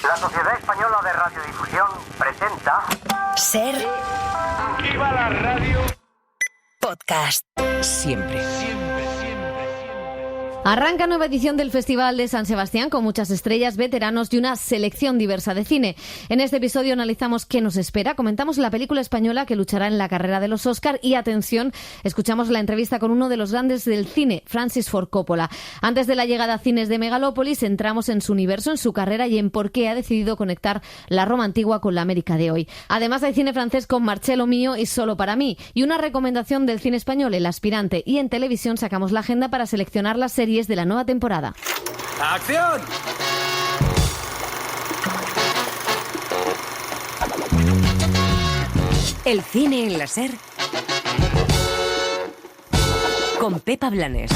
La Sociedad Española de Radiodifusión presenta... Ser. ¡Viva la radio! Podcast. Siempre. Arranca nueva edición del Festival de San Sebastián con muchas estrellas, veteranos y una selección diversa de cine. En este episodio analizamos qué nos espera, comentamos la película española que luchará en la carrera de los Oscar y, atención, escuchamos la entrevista con uno de los grandes del cine, Francis Ford Coppola. Antes de la llegada a cines de Megalópolis, entramos en su universo, en su carrera y en por qué ha decidido conectar la Roma antigua con la América de hoy. Además, hay cine francés con Marcello Mío y Solo para mí, y una recomendación del cine español, El aspirante, y en televisión sacamos la agenda para seleccionar las series de la nueva temporada. ¡Acción! El cine en la Ser con Pepa Blanes.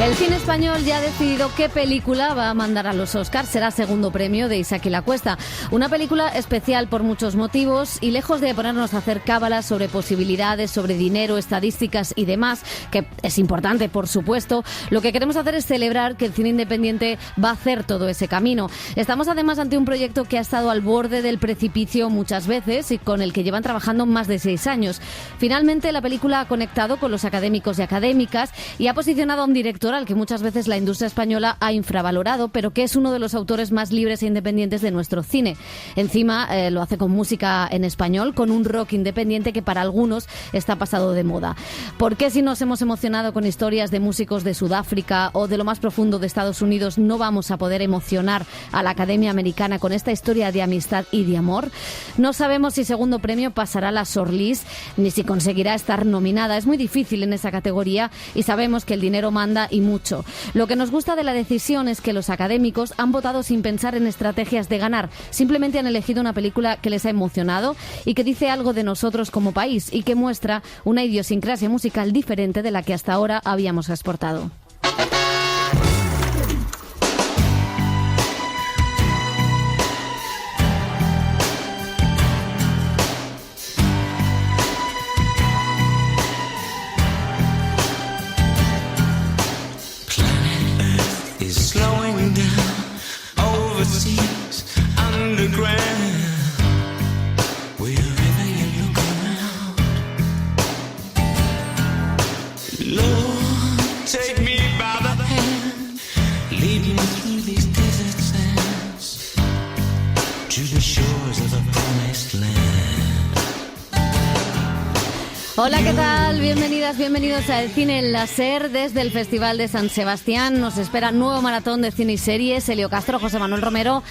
El cine español ya ha decidido qué película va a mandar a los Oscars. Será segundo premio de Isaac y la Cuesta. Una película especial por muchos motivos y lejos de ponernos a hacer cábalas sobre posibilidades, sobre dinero, estadísticas y demás, que es importante, por supuesto, lo que queremos hacer es celebrar que el cine independiente va a hacer todo ese camino. Estamos además ante un proyecto que ha estado al borde del precipicio muchas veces y con el que llevan trabajando más de 6 años. Finalmente, la película ha conectado con los académicos y académicas y ha posicionado a un director al que muchas veces la industria española ha infravalorado, pero que es uno de los autores más libres e independientes de nuestro cine. Encima lo hace con música en español, con un rock independiente que para algunos está pasado de moda. ¿Por qué, si nos hemos emocionado con historias de músicos de Sudáfrica o de lo más profundo de Estados Unidos, no vamos a poder emocionar a la Academia Americana con esta historia de amistad y de amor? No sabemos si segundo premio pasará a la shortlist ni si conseguirá estar nominada. Es muy difícil en esa categoría y sabemos que el dinero manda y mucho. Lo que nos gusta de la decisión es que los académicos han votado sin pensar en estrategias de ganar. Simplemente han elegido una película que les ha emocionado y que dice algo de nosotros como país y que muestra una idiosincrasia musical diferente de la que hasta ahora habíamos exportado. Hola, ¿qué tal? Bienvenidas, bienvenidos a El Cine en la Ser. Desde el Festival de San Sebastián nos espera nuevo maratón de cine y series. Elio Castro, José Manuel Romero,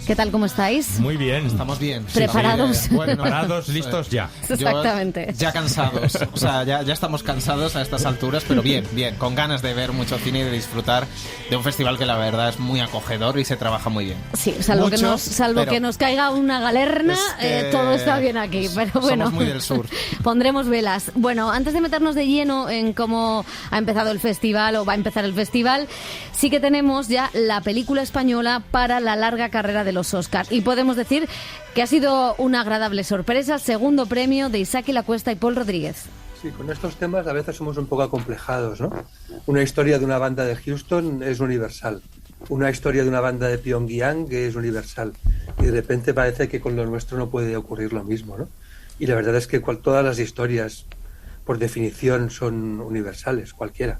¿qué tal? ¿Cómo estáis? Muy bien. Estamos bien. ¿Preparados? Sí, bueno, preparados, listos ya. Exactamente. Ya cansados. O sea, ya estamos cansados a estas alturas, pero bien, con ganas de ver mucho cine y de disfrutar de un festival que la verdad es muy acogedor y se trabaja muy bien. Sí, salvo Mucho, que nos caiga una galerna, todo está bien aquí. Pero bueno, somos muy del sur. Pondremos velas. Bueno, antes de meternos de lleno en cómo ha empezado el festival o va a empezar el festival, sí que tenemos ya la película española para la larga carrera de los Oscar. Y podemos decir que ha sido una agradable sorpresa, segundo premio de Isaac y la Cuesta y Paul Rodríguez. Sí, con estos temas a veces somos un poco acomplejados, ¿no? Una historia de una banda de Houston es universal. Una historia de una banda de Pyongyang que es universal. Y de repente parece que con lo nuestro no puede ocurrir lo mismo, ¿no? Y la verdad es que todas las historias, por definición, son universales, cualquiera.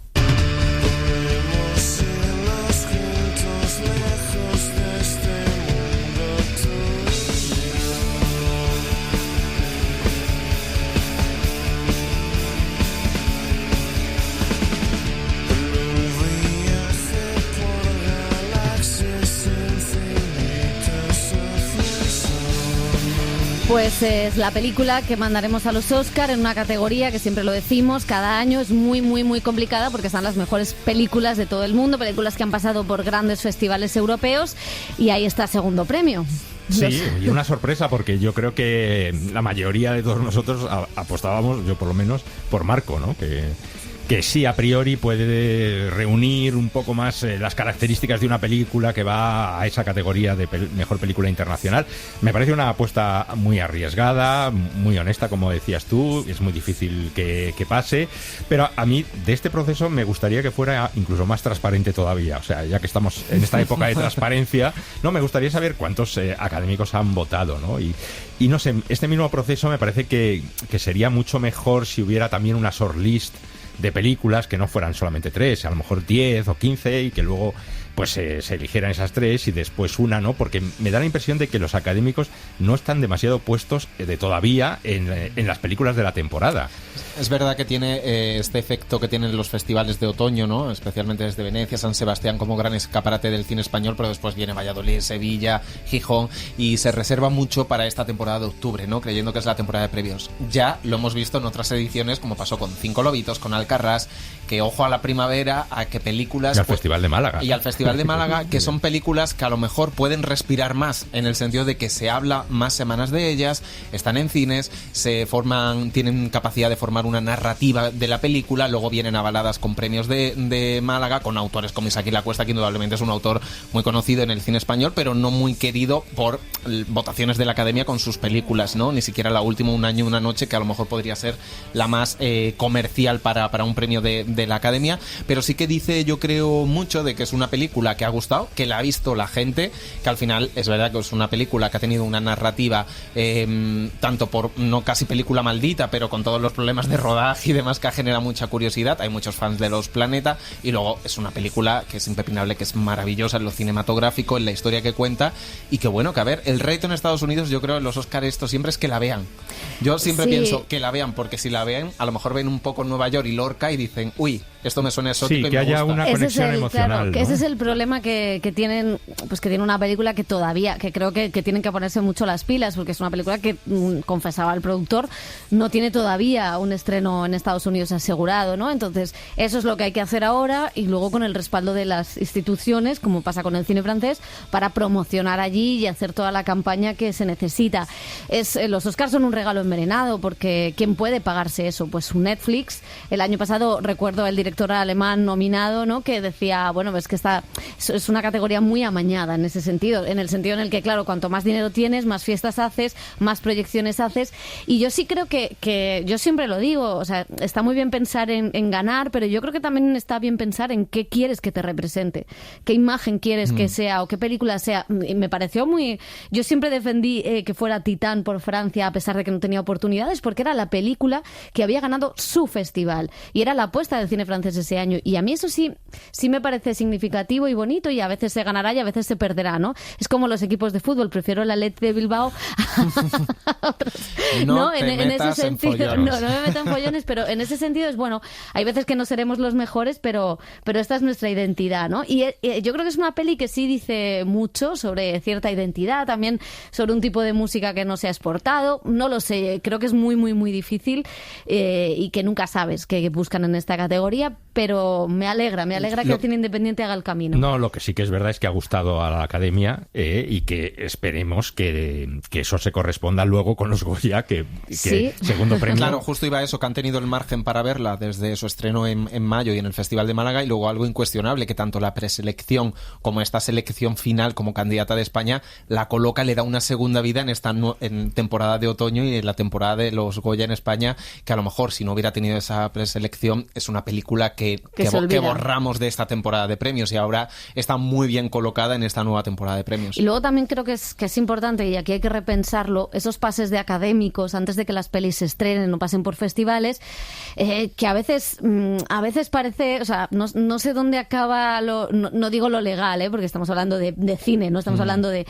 Pues es la película que mandaremos a los Oscar en una categoría que siempre lo decimos, cada año es muy, muy, muy complicada porque están las mejores películas de todo el mundo, películas que han pasado por grandes festivales europeos y ahí está segundo premio. Sí, y una sorpresa porque yo creo que la mayoría de todos nosotros apostábamos, yo por lo menos, por Marco, ¿no? Que que sí, a priori puede reunir un poco más las características de una película que va a esa categoría de mejor película internacional. Me parece una apuesta muy arriesgada, muy honesta, como decías tú, es muy difícil que pase, pero a mí de este proceso me gustaría que fuera incluso más transparente todavía. O sea, ya que estamos en esta época de transparencia, no, me gustaría saber cuántos académicos han votado, ¿no? Y no sé, este mismo proceso me parece que sería mucho mejor si hubiera también una shortlist de películas que no fueran solamente 3, a lo mejor 10 o 15, y que luego pues se eligieran esas 3 y después una, ¿no? Porque me da la impresión de que los académicos no están demasiado puestos todavía en las películas de la temporada. Es verdad que tiene este efecto que tienen los festivales de otoño, ¿no? Especialmente desde Venecia, San Sebastián, como gran escaparate del cine español, pero después viene Valladolid, Sevilla, Gijón, y se reserva mucho para esta temporada de octubre, ¿no? Creyendo que es la temporada de premios. Ya lo hemos visto en otras ediciones, como pasó con Cinco Lobitos, con Alcarrás, que ojo a la primavera, a que películas... Y al Festival de Málaga. Y al Festival de Málaga, que son películas que a lo mejor pueden respirar más, en el sentido de que se habla más semanas de ellas, están en cines, tienen capacidad de formar una narrativa de la película, luego vienen avaladas con premios de Málaga, con autores como Isaac Lacuesta, que indudablemente es un autor muy conocido en el cine español, pero no muy querido por votaciones de la Academia con sus películas, ¿no? Ni siquiera la última, Un año, una noche, que a lo mejor podría ser la más comercial para un premio de la Academia, pero sí que dice, yo creo mucho de que es una película que ha gustado, que la ha visto la gente, que al final es verdad que es una película que ha tenido una narrativa tanto por, no casi película maldita, pero con todos los problemas de rodaje y demás, que genera mucha curiosidad. Hay muchos fans de Los Planeta, y luego es una película que es impepinable, que es maravillosa en lo cinematográfico, en la historia que cuenta, y que bueno, que a ver, el reto en Estados Unidos, yo creo en los Oscars esto siempre es que la vean. Yo siempre pienso que la vean, porque si la ven, a lo mejor ven un poco Nueva York y Lorca y dicen, uy, esto me suena exótico, sí, que haya una conexión emocional, claro, ¿no? que ese es el problema que tienen, pues que tiene una película que todavía, que creo que tienen que ponerse mucho las pilas, porque es una película que, confesaba el productor, no tiene todavía un estreno en Estados Unidos asegurado, ¿no? Entonces, eso es lo que hay que hacer ahora, y luego con el respaldo de las instituciones, como pasa con el cine francés, para promocionar allí y hacer toda la campaña que se necesita. Los Oscars son un regalo envenenado, porque ¿quién puede pagarse eso? Pues un Netflix. El año pasado recuerdo el director alemán nominado, ¿no? Que decía, bueno, es que es una categoría muy amañada en ese sentido, en el sentido en el que, claro, cuanto más dinero tienes, más fiestas haces, más proyecciones haces, y yo sí creo que yo siempre lo digo, o sea, está muy bien pensar en ganar, pero yo creo que también está bien pensar en qué quieres que te represente, qué imagen quieres que sea, o qué película sea. Y me pareció yo siempre defendí que fuera Titán por Francia, a pesar de que no tenía oportunidades, porque era la película que había ganado su festival, y era la apuesta del cine francés ese año, y a mí eso sí me parece significativo y bonito, y a veces se ganará y a veces se perderá, ¿no? Es como los equipos de fútbol, prefiero el Athletic de Bilbao a otros. No, en ese sentido, no me meto en follones, pero en ese sentido es bueno, hay veces que no seremos los mejores, pero esta es nuestra identidad, ¿no? Y yo creo que es una peli que sí dice mucho sobre cierta identidad, también sobre un tipo de música que no se ha exportado, no lo sé, creo que es muy, muy, muy difícil, y que nunca sabes qué buscan en esta categoría, pero me alegra que el cine independiente haga el camino. No, lo que sí que es verdad es que ha gustado a la Academia, y que esperemos que eso se corresponda luego con los Goya, que ¿sí? Segundo premio. Claro, justo iba a eso, que han tenido el margen para verla desde su estreno en mayo y en el Festival de Málaga, y luego algo incuestionable, que tanto la preselección como esta selección final como candidata de España la coloca, le da una segunda vida en temporada de otoño y en la temporada de los Goya en España, que a lo mejor si no hubiera tenido esa preselección es una película que borramos de esta temporada de premios, y ahora está muy bien colocada en esta nueva temporada de premios. Y luego también creo que es importante, y aquí hay que repensarlo, esos pases de académicos antes de que las pelis se estrenen o pasen por festivales, que a veces parece, o sea, no sé dónde acaba no digo lo legal, porque estamos hablando de cine, no estamos hablando de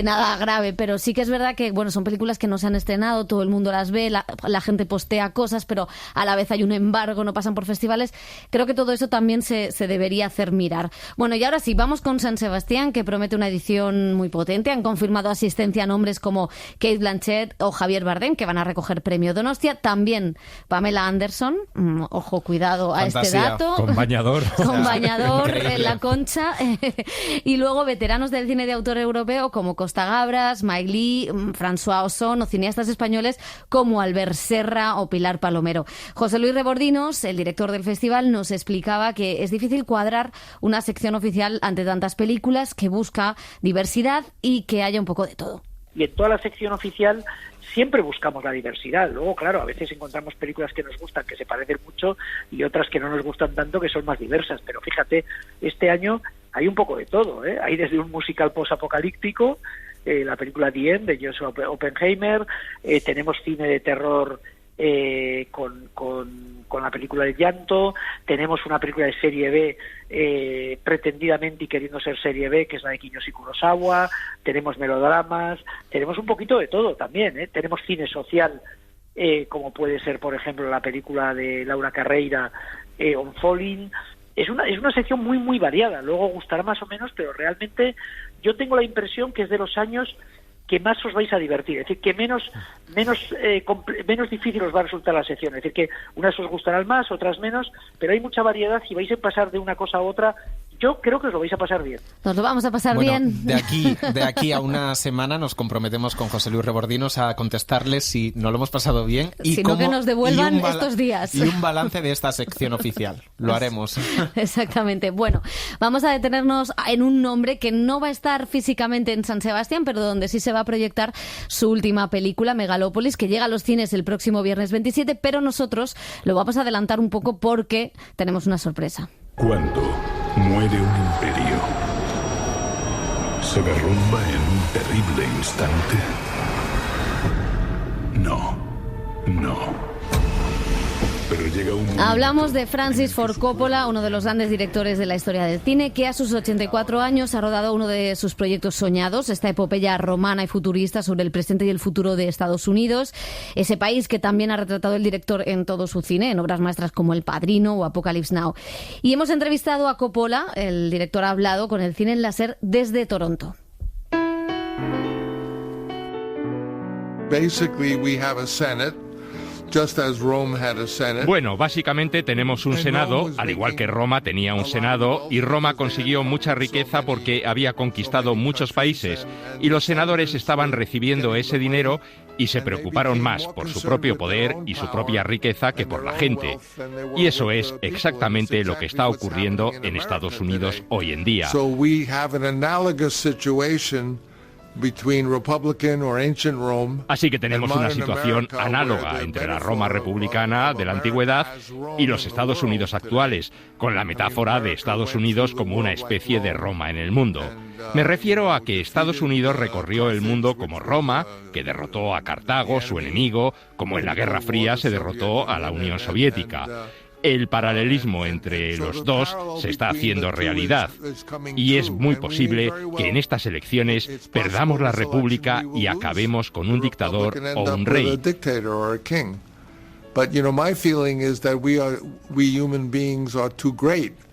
nada grave, pero sí que es verdad que, bueno, son películas que no se han estrenado, todo el mundo las ve, la gente postea cosas, pero a la vez hay un embargo, no pasan por festivales. Creo que todo eso también se debería hacer mirar. Bueno, y ahora sí, vamos con San Sebastián, que promete una edición muy potente. Han confirmado asistencia a nombres como Cate Blanchett o Javier Bardem, que van a recoger premio Donostia. También Pamela Anderson, natación, ojo, cuidado a Fantasía. este dato. Con bañador. Con bañador Increíble. en la Concha. Y luego veteranos del cine de autor europeo como Costa Gabras, Mike Lee, François Ozon o cineastas españoles como Albert Serra o Pilar Palomero. José Luis Rebordinos, el director del festival, nos explicaba que es difícil cuadrar una sección oficial ante tantas películas, que busca diversidad y que haya un poco de todo. Y en toda la sección oficial siempre buscamos la diversidad. Luego, claro, a veces encontramos películas que nos gustan, que se parecen mucho, y otras que no nos gustan tanto, que son más diversas. Pero fíjate, este año hay un poco de todo, ¿eh? Hay desde un musical posapocalíptico, la película The End de Joshua Oppenheimer, tenemos cine de terror con la película El Llanto, tenemos una película de serie B pretendidamente y queriendo ser serie B, que es la de Kiyoshi Kurosawa, tenemos melodramas, tenemos un poquito de todo también, tenemos cine social, como puede ser, por ejemplo, la película de Laura Carreira, On Falling. Es una sección muy, muy variada, luego gustará más o menos, pero realmente yo tengo la impresión que es de los años que más os vais a divertir, es decir, que menos difícil os va a resultar la sección, es decir, que unas os gustarán más, otras menos, pero hay mucha variedad y vais a pasar de una cosa a otra. Yo creo que os lo vais a pasar bien. Nos lo vamos a pasar Bueno, bien. De aquí a una semana nos comprometemos con José Luis Rebordinos a contestarles si no lo hemos pasado bien y Si no, que nos devuelvan estos días. Y un balance de esta sección oficial. Lo haremos. Exactamente. Bueno, vamos a detenernos en un nombre que no va a estar físicamente en San Sebastián, pero donde sí se va a proyectar su última película, Megalópolis, que llega a los cines el próximo viernes 27, pero nosotros lo vamos a adelantar un poco porque tenemos una sorpresa. Cuando muere un imperio, se derrumba en un terrible instante. No. Pero llega un momento... Hablamos de Francis Ford Coppola, uno de los grandes directores de la historia del cine, que a sus 84 años ha rodado uno de sus proyectos soñados, esta epopeya romana y futurista sobre el presente y el futuro de Estados Unidos, ese país que también ha retratado el director en todo su cine, en obras maestras como El Padrino o Apocalypse Now. Y hemos entrevistado a Coppola, el director ha hablado con el cine en láser desde Toronto. Basically, we have a Senate. Just as Rome had a Senate. Bueno, básicamente tenemos un Senado, al igual que Roma tenía un Senado, y Roma consiguió mucha riqueza porque había conquistado muchos países, y los senadores estaban recibiendo ese dinero y se preocuparon más por su propio poder y su propia riqueza que por la gente. Y eso es exactamente lo que está ocurriendo en Estados Unidos hoy en día. So we have an analogous situation between Republican or ancient Rome. Así que tenemos una situación análoga entre la Roma republicana de la antigüedad y los Estados Unidos actuales, con la metáfora de Estados Unidos como una especie de Roma en el mundo. Me refiero a que Estados Unidos recorrió el mundo como Roma, que derrotó a Cartago, su enemigo, como en la Guerra Fría se derrotó a la Unión Soviética. El paralelismo entre los dos se está haciendo realidad y es muy posible que en estas elecciones perdamos la república y acabemos con un dictador o un rey.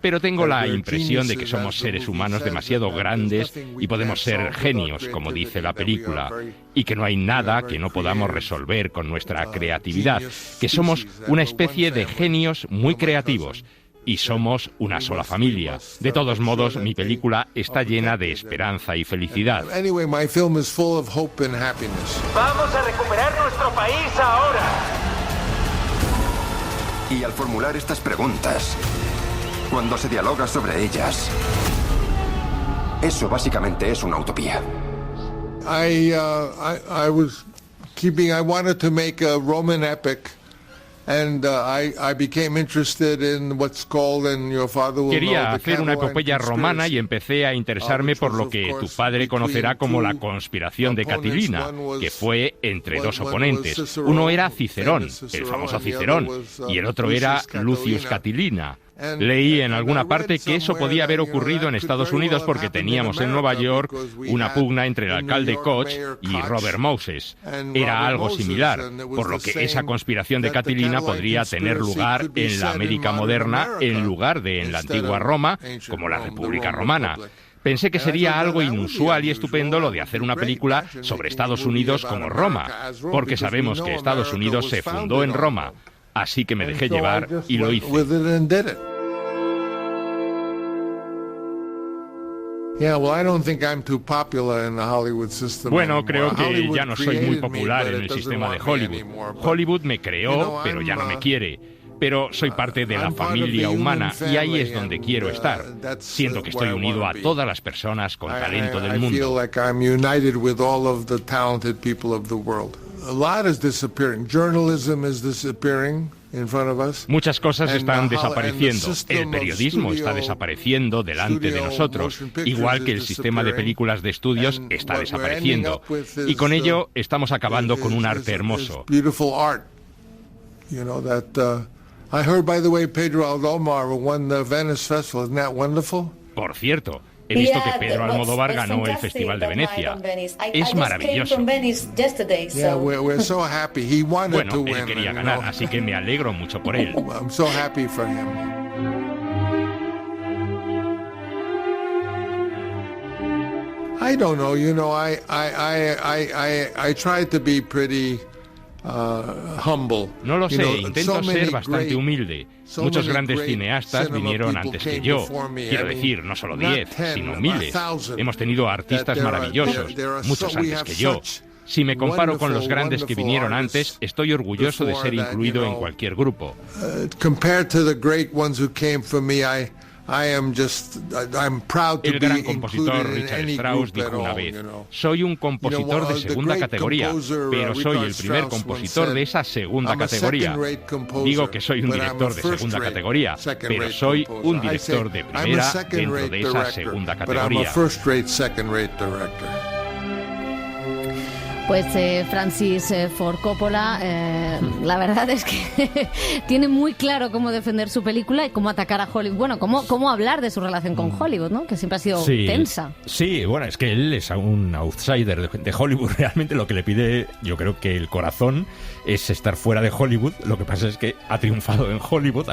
Pero tengo la impresión de que somos seres humanos demasiado grandes y podemos ser genios, como dice la película, y que no hay nada que no podamos resolver con nuestra creatividad, que somos una especie de genios muy creativos. Y somos una sola familia. De todos modos, mi película está llena de esperanza y felicidad. Vamos Vamos a recuperar nuestro país ahora. Y al formular estas preguntas, cuando se dialoga sobre ellas, eso básicamente es una utopía. I wanted to make a Roman epic. And I became interested in what's called, and your father will Quería know, the hacer una Caroline epopeya romana y empecé a interesarme por lo que tu padre conocerá como la conspiración de Catilina, que fue entre dos oponentes. Uno era Cicerón, el famoso Cicerón, y el otro era Lucius Catilina. Leí en alguna parte que eso podía haber ocurrido en Estados Unidos porque teníamos en Nueva York una pugna entre el alcalde Koch y Robert Moses. Era algo similar, por lo que esa conspiración de Catilina podría tener lugar en la América moderna en lugar de en la antigua Roma, como la República Romana. Pensé que sería algo inusual y estupendo lo de hacer una película sobre Estados Unidos como Roma, porque sabemos que Estados Unidos se fundó en Roma. Así que me dejé llevar y lo hice. Bueno, creo que ya no soy muy popular en el sistema de Hollywood. Hollywood me creó, pero ya no me quiere. Pero soy parte de la familia humana y ahí es donde quiero estar. Siento que estoy unido a todas las personas con talento del mundo. Muchas cosas están desapareciendo. El periodismo está desapareciendo delante de nosotros, igual que el sistema de películas de estudios está desapareciendo. Y con ello estamos acabando con un arte hermoso. I heard, by the way, Pedro Almodóvar won the Venice Festival. Isn't that wonderful? Por cierto, he visto que Pedro Almodóvar ganó el Festival de Venecia. Es maravilloso. We're so happy. He wanted to win. Él quería ganar, así que me alegro mucho por él. I'm so happy for him. I don't know. I tried to be pretty humble. No lo sé, intento ser bastante humilde. Muchos grandes cineastas vinieron antes que yo. Quiero decir, no solo 10, sino miles. Hemos tenido artistas maravillosos, muchos antes que yo. Si me comparo con los grandes que vinieron antes, estoy orgulloso de ser incluido en cualquier grupo. Compared to the great ones who came for me, I'm proud to El gran be compositor included in Richard any Strauss group at dijo una all, vez: you know. soy un compositor de segunda categoría, pero soy el primer compositor de esa segunda categoría. Digo que soy un director de segunda categoría, pero soy un director de primera dentro de esa segunda categoría. Pues Francis Ford Coppola, la verdad es que tiene muy claro cómo defender su película y cómo atacar a Hollywood. Bueno, cómo hablar de su relación con Hollywood, ¿no? Que siempre ha sido tensa. Sí, bueno, es que él es un outsider de Hollywood. Realmente lo que le pide, yo creo que el corazón, es estar fuera de Hollywood. Lo que pasa es que ha triunfado en Hollywood,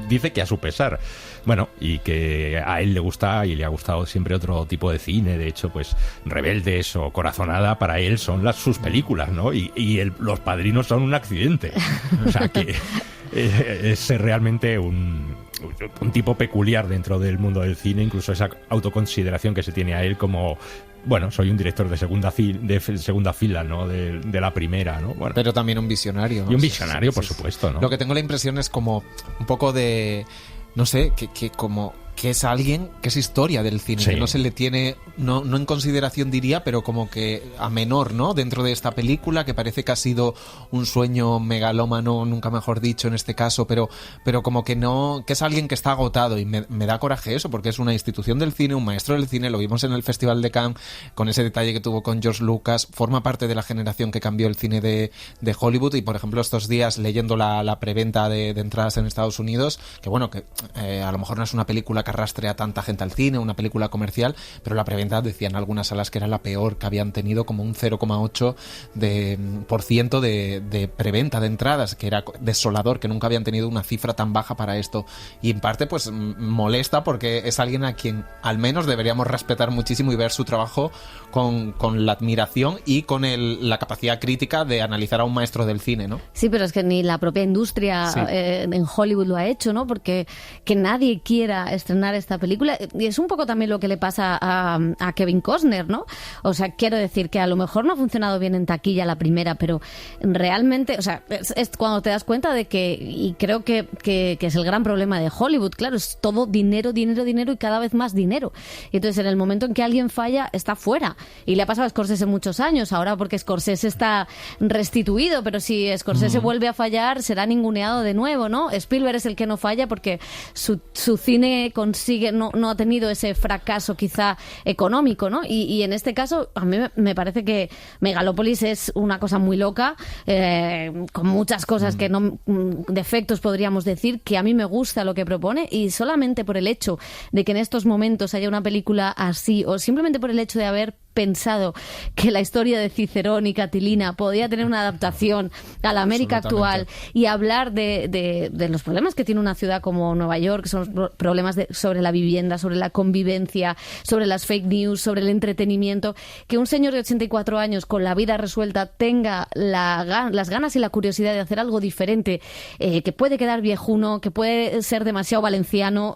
dice que a su pesar. Bueno, y que a él le gusta y le ha gustado siempre otro tipo de cine. De hecho, pues Rebeldes o Corazonada para él son sus películas, ¿no? Y Los Padrinos son un accidente. O sea que es realmente un tipo peculiar dentro del mundo del cine, incluso esa autoconsideración que se tiene a él como... Bueno, soy un director de segunda fila, ¿no? De la primera, ¿no? Bueno, pero también un visionario, ¿no? Y un visionario, por supuesto, ¿no? Lo que tengo la impresión es como un poco de... No sé, que es alguien que es historia del cine, que no se le tiene, no en consideración diría, pero como que a menor, ¿no? Dentro de esta película, que parece que ha sido un sueño megalómano, nunca mejor dicho en este caso, pero como que no, que es alguien que está agotado, y me da coraje eso, porque es una institución del cine, un maestro del cine, lo vimos en el Festival de Cannes, con ese detalle que tuvo con George Lucas, forma parte de la generación que cambió el cine de Hollywood, y por ejemplo estos días leyendo la preventa de entradas en Estados Unidos, que bueno, que a lo mejor no es una película que arrastre a tanta gente al cine, una película comercial, pero la preventa decían algunas salas que era la peor que habían tenido, como un 0,8% de preventa de entradas, que era desolador, que nunca habían tenido una cifra tan baja para esto, y en parte pues molesta porque es alguien a quien al menos deberíamos respetar muchísimo y ver su trabajo con la admiración y con la capacidad crítica de analizar a un maestro del cine, ¿no? Sí, pero es que ni la propia industria en Hollywood lo ha hecho, ¿no? Porque que nadie quiera estrenar esta película, y es un poco también lo que le pasa a Kevin Costner, ¿no? O sea, quiero decir que a lo mejor no ha funcionado bien en taquilla la primera, pero realmente, o sea, es cuando te das cuenta de que, y creo que es el gran problema de Hollywood, claro, es todo dinero, dinero, dinero y cada vez más dinero. Y entonces en el momento en que alguien falla, está fuera. Y le ha pasado a Scorsese muchos años, ahora porque Scorsese está restituido, pero si Scorsese vuelve a fallar, será ninguneado de nuevo, ¿no? Spielberg es el que no falla porque su cine consigue, no ha tenido ese fracaso quizá económico, ¿no? Y en este caso, a mí me parece que Megalópolis es una cosa muy loca, con muchas cosas que no, defectos podríamos decir, que a mí me gusta lo que propone, y solamente por el hecho de que en estos momentos haya una película así, o simplemente por el hecho de haber pensado que la historia de Cicerón y Catilina podía tener una adaptación a la América actual y hablar de los problemas que tiene una ciudad como Nueva York, que son los problemas sobre la vivienda, sobre la convivencia, sobre las fake news, sobre el entretenimiento, que un señor de 84 años con la vida resuelta tenga las ganas y la curiosidad de hacer algo diferente, que puede quedar viejuno, que puede ser demasiado valenciano,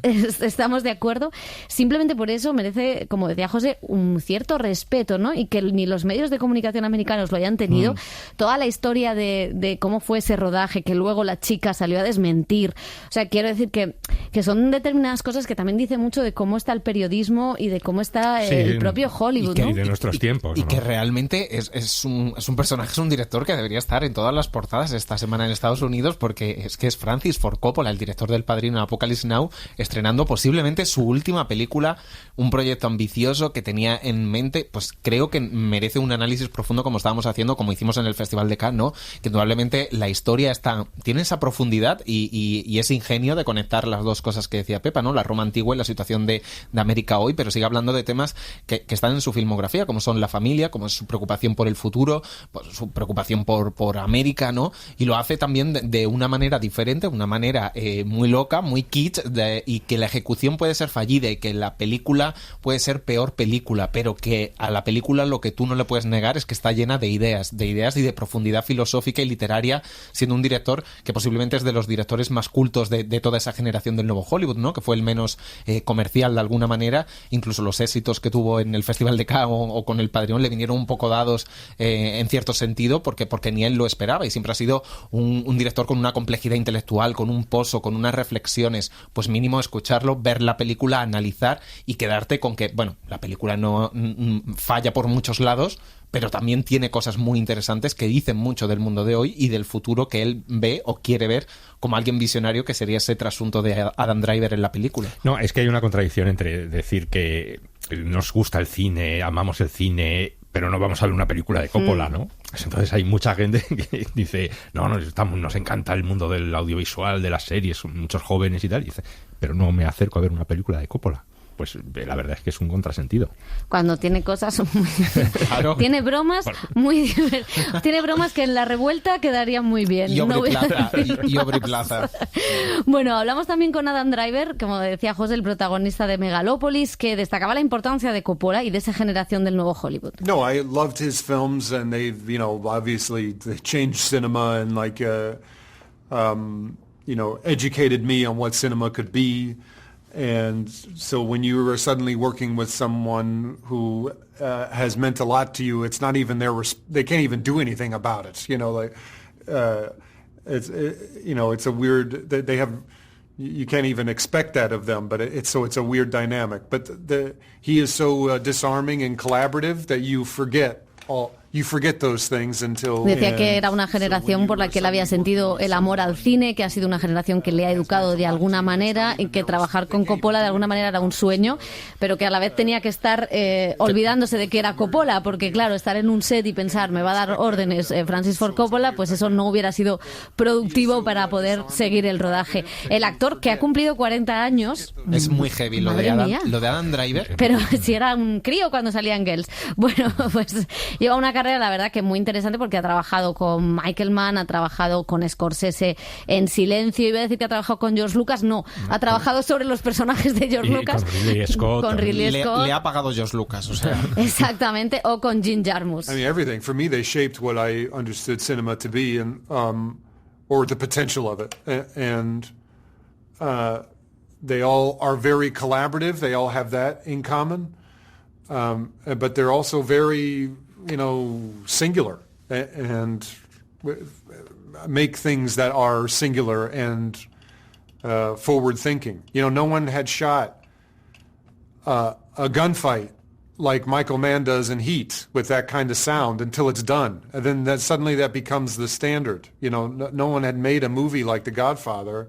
estamos de acuerdo. Simplemente por eso merece, como decía José, un cierto respeto, ¿no? Y que ni los medios de comunicación americanos lo hayan tenido. Toda la historia de cómo fue ese rodaje, que luego la chica salió a desmentir. O sea, quiero decir que son determinadas cosas que también dice mucho de cómo está el periodismo y de cómo está el propio Hollywood, ¿no? Y de nuestros tiempos, y que realmente es un personaje, es un director que debería estar en todas las portadas esta semana en Estados Unidos, porque es que es Francis Ford Coppola, el director del Padrino, Apocalypse Now, estrenando posiblemente su última película, un proyecto ambicioso que tenía en mente. Pues creo que merece un análisis profundo, como estábamos haciendo, como hicimos en el Festival de Cannes, ¿no? Que indudablemente la historia tiene esa profundidad y ese ingenio de conectar las dos cosas que decía Pepa, ¿no? La Roma antigua y la situación de América hoy, pero sigue hablando de temas que están en su filmografía, como son la familia, como es su preocupación por el futuro, pues su preocupación por América, ¿no? Y lo hace también de una manera diferente, una manera muy loca, muy kitsch, y que la ejecución puede ser fallida y que la película puede ser peor película, pero que a la película lo que tú no le puedes negar es que está llena de ideas y de profundidad filosófica y literaria, siendo un director que posiblemente es de los directores más cultos de toda esa generación del nuevo Hollywood, ¿no? Que fue el menos comercial de alguna manera. Incluso los éxitos que tuvo en el Festival de Cannes o con El Padrino le vinieron un poco dados en cierto sentido, porque ni él lo esperaba, y siempre ha sido un director con una complejidad intelectual, con un pozo, con unas reflexiones. Pues mínimo escucharlo, ver la película, analizar y quedarte con que, bueno, la película no falla por muchos lados, pero también tiene cosas muy interesantes que dicen mucho del mundo de hoy y del futuro que él ve o quiere ver como alguien visionario, que sería ese trasunto de Adam Driver en la película. No, es que hay una contradicción entre decir que nos gusta el cine, amamos el cine, pero no vamos a ver una película de Coppola, ¿no? Entonces hay mucha gente que dice, nos encanta el mundo del audiovisual, de las series, muchos jóvenes y tal, y dice, pero no me acerco a ver una película de Coppola. Pues la verdad es que es un contrasentido. Cuando tiene cosas muy... Claro. Tiene bromas muy... Tiene bromas que en La Revuelta quedarían muy bien. Y Aubrey Plaza. Bueno, hablamos también con Adam Driver, como decía José, el protagonista de Megalópolis, que destacaba la importancia de Coppola y de esa generación del nuevo Hollywood. No, I loved his films, and they've, obviously they changed cinema and educated me on what cinema could be. And so when you are suddenly working with someone who has meant a lot to you, it's not even they can't even do anything about it. It's a weird, they have, you can't even expect that of them, but it's a weird dynamic. But he is so disarming and collaborative that you forget those things until... Decía que era una generación por la que él había sentido el amor al cine, que ha sido una generación que le ha educado de alguna manera y que trabajar con Coppola de alguna manera era un sueño, pero que a la vez tenía que estar olvidándose de que era Coppola, porque claro, estar en un set y pensar, me va a dar órdenes Francis Ford Coppola, pues eso no hubiera sido productivo para poder seguir el rodaje. El actor, que ha cumplido 40 años... Es muy heavy lo de Adam Driver. Pero si era un crío cuando salía en Girls. Bueno, pues lleva una carrera, la verdad, que muy interesante, porque ha trabajado con Michael Mann, ha trabajado con Scorsese en Silencio, iba a decir que ha trabajado con George Lucas, no, ha trabajado sobre los personajes de George Lucas. Con Ridley Scott. Le ha pagado George Lucas, o sea. Exactamente, o con Jim Jarmusch. I mean, everything. For me, they shaped what I understood cinema to be, and or the potential of it. And they all are very collaborative. They all have that in common. But they're also very... singular, and make things that are singular and forward thinking. No one had shot a gunfight like Michael Mann does in Heat with that kind of sound until it's done. And then suddenly that becomes the standard. No one had made a movie like The Godfather,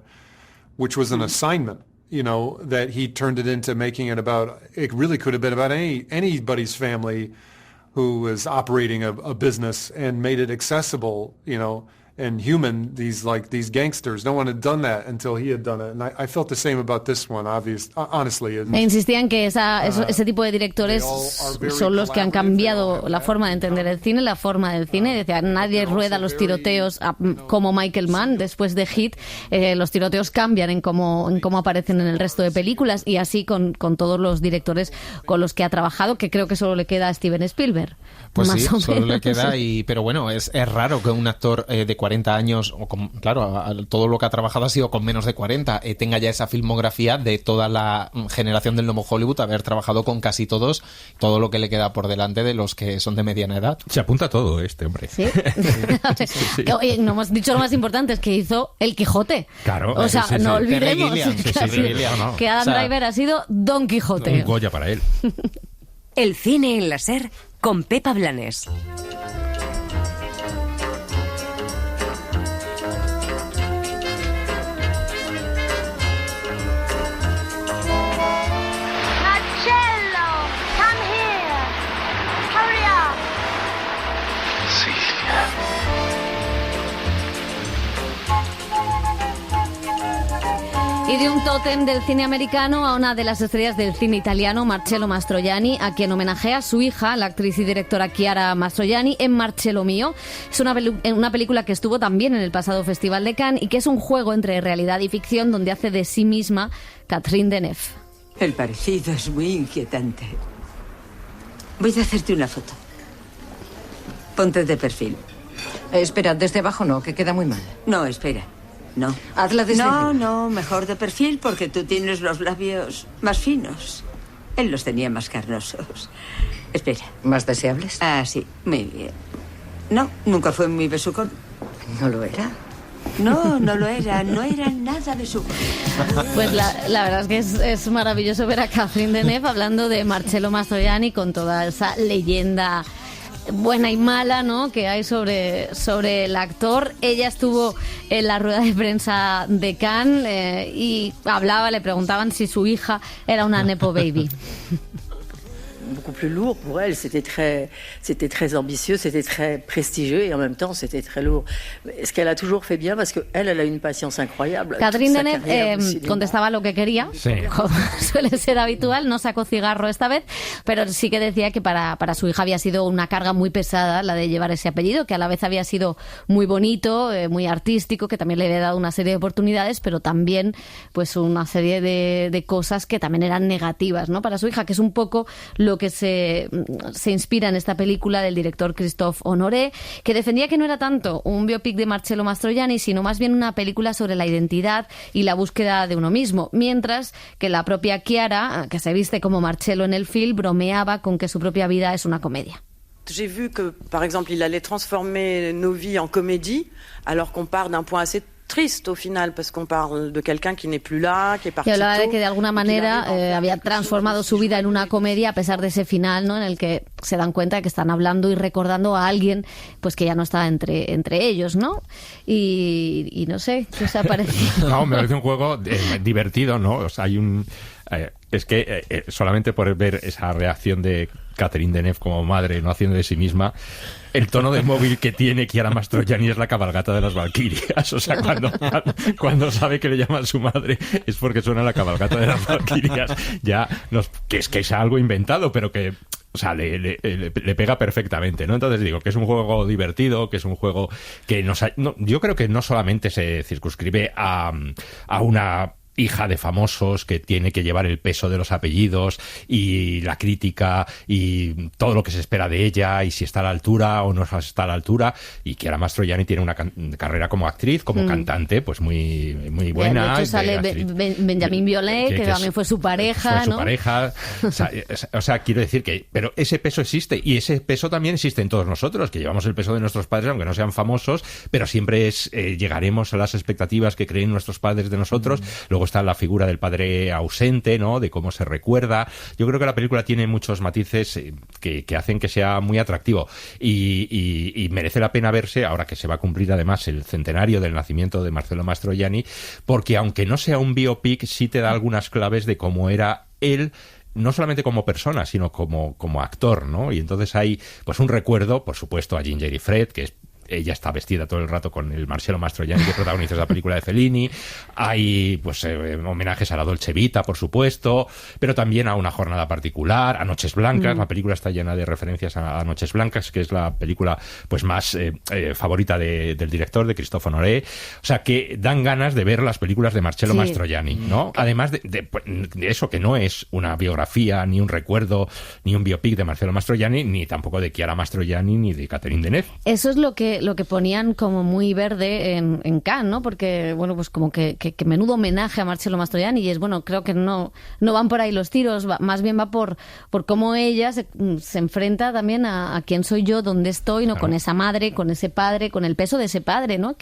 which was an assignment, that he turned it into making it about, it really could have been about anybody's family who was operating a business, and made it accessible, and human, these gangsters. No one had done that until he had done it. And I felt the same about this one, honestly. E insistían que ese tipo de directores son los que han cambiado la forma de entender el cine, la forma del cine. Decían, nadie rueda los tiroteos como Michael Mann. Después de Hit, los tiroteos cambian en cómo aparecen en el resto de películas, y así con todos los directores con los que ha trabajado, que creo que solo le queda a Steven Spielberg. Pues más sí, o solo menos. le queda, pero bueno, es raro que un actor de 40 años, o todo lo que ha trabajado ha sido con menos de 40, tenga ya esa filmografía de toda la generación del nuevo Hollywood, haber trabajado con casi todos, todo lo que le queda por delante de los que son de mediana edad. Se apunta todo este hombre. Sí. Oye, no hemos dicho lo más importante, es que hizo El Quijote. Claro. O sea, no olvidemos que Adam Driver ha sido Don Quijote. Un Goya para él. El cine en la SER con Pepa Blanes. Y de un tótem del cine americano a una de las estrellas del cine italiano, Marcello Mastroianni, a quien homenajea a su hija, la actriz y directora Chiara Mastroianni, en Marcello Mio. Es una película que estuvo también en el pasado Festival de Cannes y que es un juego entre realidad y ficción donde hace de sí misma Catherine Deneuve. El parecido es muy inquietante. Voy a hacerte una foto. Ponte de perfil. Espera, desde abajo no, que queda muy mal. No, espera. No. Hazla desde arriba. No, mejor de perfil porque tú tienes los labios más finos. Él los tenía más carnosos. Espera. ¿Más deseables? Ah, sí, muy bien. No, nunca fue muy besucón. ¿No lo era? No lo era. No era nada besucón. Pues la verdad es que es maravilloso ver a Catherine Deneuve hablando de Marcello Mastroianni con toda esa leyenda buena y mala, ¿no?, que hay sobre el actor. Ella estuvo en la rueda de prensa de Cannes y le preguntaban si su hija era una nepo baby. Beaucoup plus lourd pour elle, c'était très ambitieux, c'était très prestigieux et en même temps c'était très lourd. Ce qu'elle a toujours fait bien parce que elle a une patience incroyable. Catherine Deneuve contestaba lo que quería, como suele ser habitual, no sacó cigarro esta vez, pero sí que decía que para su hija había sido una carga muy pesada la de llevar ese apellido, que a la vez había sido muy bonito, muy artístico, que también le había dado una serie de oportunidades, pero también pues una serie de cosas que también eran negativas, ¿no?, para su hija, que es un poco lo que se inspira en esta película del director Christophe Honoré, que defendía que no era tanto un biopic de Marcello Mastroianni, sino más bien una película sobre la identidad y la búsqueda de uno mismo, mientras que la propia Chiara, que se viste como Marcello en el film, bromeaba con que su propia vida es una comedia. J'ai vu que, par exemple, il allait transformer nos vies en comédie, alors qu'on part d'un point assez triste au final, parce qu'on parle de quelqu'un qui n'est plus là, qui est parti. Y hablaba de que de alguna manera había transformado su vida en una comedia a pesar de ese final, ¿no?, en el que se dan cuenta de que están hablando y recordando a alguien pues que ya no está entre ellos, ¿no? Y no sé, ¿qué os ha parecido? No, me parece un juego divertido, ¿no? O sea, hay un... es que solamente por ver esa reacción de Catherine Deneuve como madre, no haciendo de sí misma, el tono de móvil que tiene Chiara Mastroianni es la cabalgata de las Valquirias. O sea, cuando sabe que le llama a su madre es porque suena la cabalgata de las Valquirias. Ya, que es algo inventado, pero que... O sea, le pega perfectamente, ¿no? Entonces digo que es un juego divertido, que es un juego que yo creo que no solamente se circunscribe a una hija de famosos que tiene que llevar el peso de los apellidos y la crítica y todo lo que se espera de ella y si está a la altura o no está a la altura, y Chiara Mastroianni tiene una carrera como actriz, como cantante, pues muy, muy buena. De hecho sale Benjamin Biolay, que también fue su pareja, fue su pareja. O sea, quiero decir que... Pero ese peso existe, y ese peso también existe en todos nosotros, que llevamos el peso de nuestros padres, aunque no sean famosos, pero siempre llegaremos a las expectativas que creen nuestros padres de nosotros. Luego está la figura del padre ausente, ¿no?, de cómo se recuerda. Yo creo que la película tiene muchos matices que hacen que sea muy atractivo y merece la pena verse ahora que se va a cumplir además el centenario del nacimiento de Marcello Mastroianni, porque aunque no sea un biopic, sí te da algunas claves de cómo era él, no solamente como persona, sino como actor, ¿no? Y entonces hay pues un recuerdo, por supuesto, a Ginger y Fred, que es ella está vestida todo el rato con el Marcello Mastroianni que protagoniza esa película de Fellini. Hay pues homenajes a la Dolce Vita, por supuesto, pero también a Una jornada particular, a Noches Blancas. La película está llena de referencias a Noches Blancas, que es la película pues más favorita del director, de Christophe Honoré. O sea, que dan ganas de ver las películas de Marcello Mastroianni, ¿no? Además de eso, que no es una biografía, ni un recuerdo, ni un biopic de Marcello Mastroianni, ni tampoco de Chiara Mastroianni, ni de Catherine Deneuve. Eso es lo que ponían como muy verde en Cannes, ¿no? Porque, bueno, pues como que menudo homenaje a Marcello Mastroianni, y es, bueno, creo que no van por ahí los tiros, más bien va por cómo ella se enfrenta también a quién soy yo, dónde estoy, ¿no? Claro. Con esa madre, con ese padre, con el peso de ese padre, ¿no?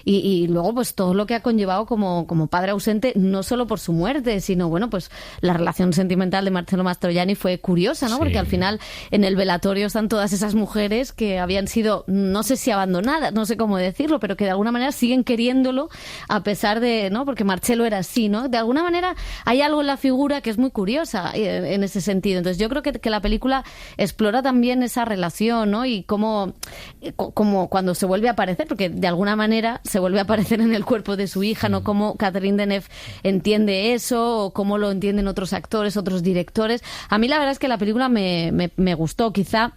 Y luego, pues todo lo que ha conllevado como padre ausente, no solo por su muerte, sino, bueno, pues la relación sentimental de Marcello Mastroianni fue curiosa, ¿no? Sí. Porque al final en el velatorio están todas esas mujeres que habían sido, no sé si abandonadas, no sé cómo decirlo, pero que de alguna manera siguen queriéndolo a pesar de, ¿no? Porque Marcello era así, ¿no? De alguna manera hay algo en la figura que es muy curiosa en ese sentido. Entonces yo creo que la película explora también esa relación, ¿no? Y cómo cuando se vuelve a aparecer, porque de alguna manera se vuelve a aparecer en el cuerpo de su hija, ¿no? Cómo Catherine Deneuve entiende eso, o cómo lo entienden otros actores, otros directores. A mí la verdad es que la película me gustó. Quizá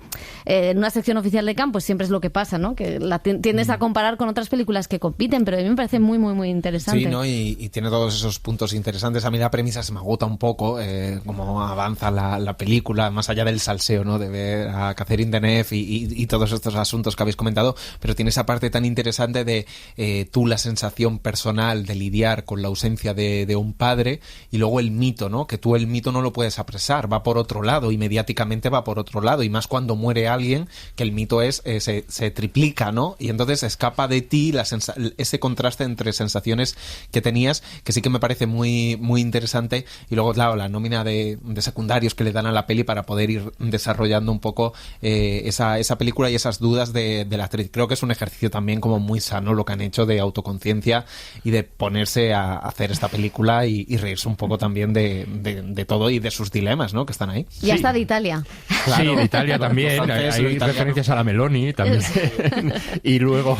en una sección oficial de Cannes pues siempre es lo que pasa, ¿no? Que la tiendes a comparar con otras películas que compiten, pero a mí me parece muy, muy, muy interesante. Sí, ¿no? Y tiene todos esos puntos interesantes. A mí la premisa se me agota un poco, cómo avanza la película, más allá del salseo, ¿no? De ver a Catherine Deneuve y todos estos asuntos que habéis comentado, pero tiene esa parte tan interesante de tú la sensación personal de lidiar con la ausencia de un padre, y luego el mito, ¿no? Que tú el mito no lo puedes apresar, va por otro lado, y mediáticamente va por otro lado, y más cuando muere alguien, que el mito se triplica, ¿no? Y entonces escapa de ti ese contraste entre sensaciones que tenías, que sí que me parece muy, muy interesante. Y luego, claro, la nómina de secundarios que le dan a la peli para poder ir desarrollando un poco esa película y esas dudas de la actriz. Creo que es un ejercicio también como muy sano lo que han hecho, de autoconciencia y de ponerse a hacer esta película y reírse un poco también de todo y de sus dilemas, ¿no? Que están ahí. Y hasta de Italia. Claro, sí, de Italia también. Hay referencias a la Meloni también. y luego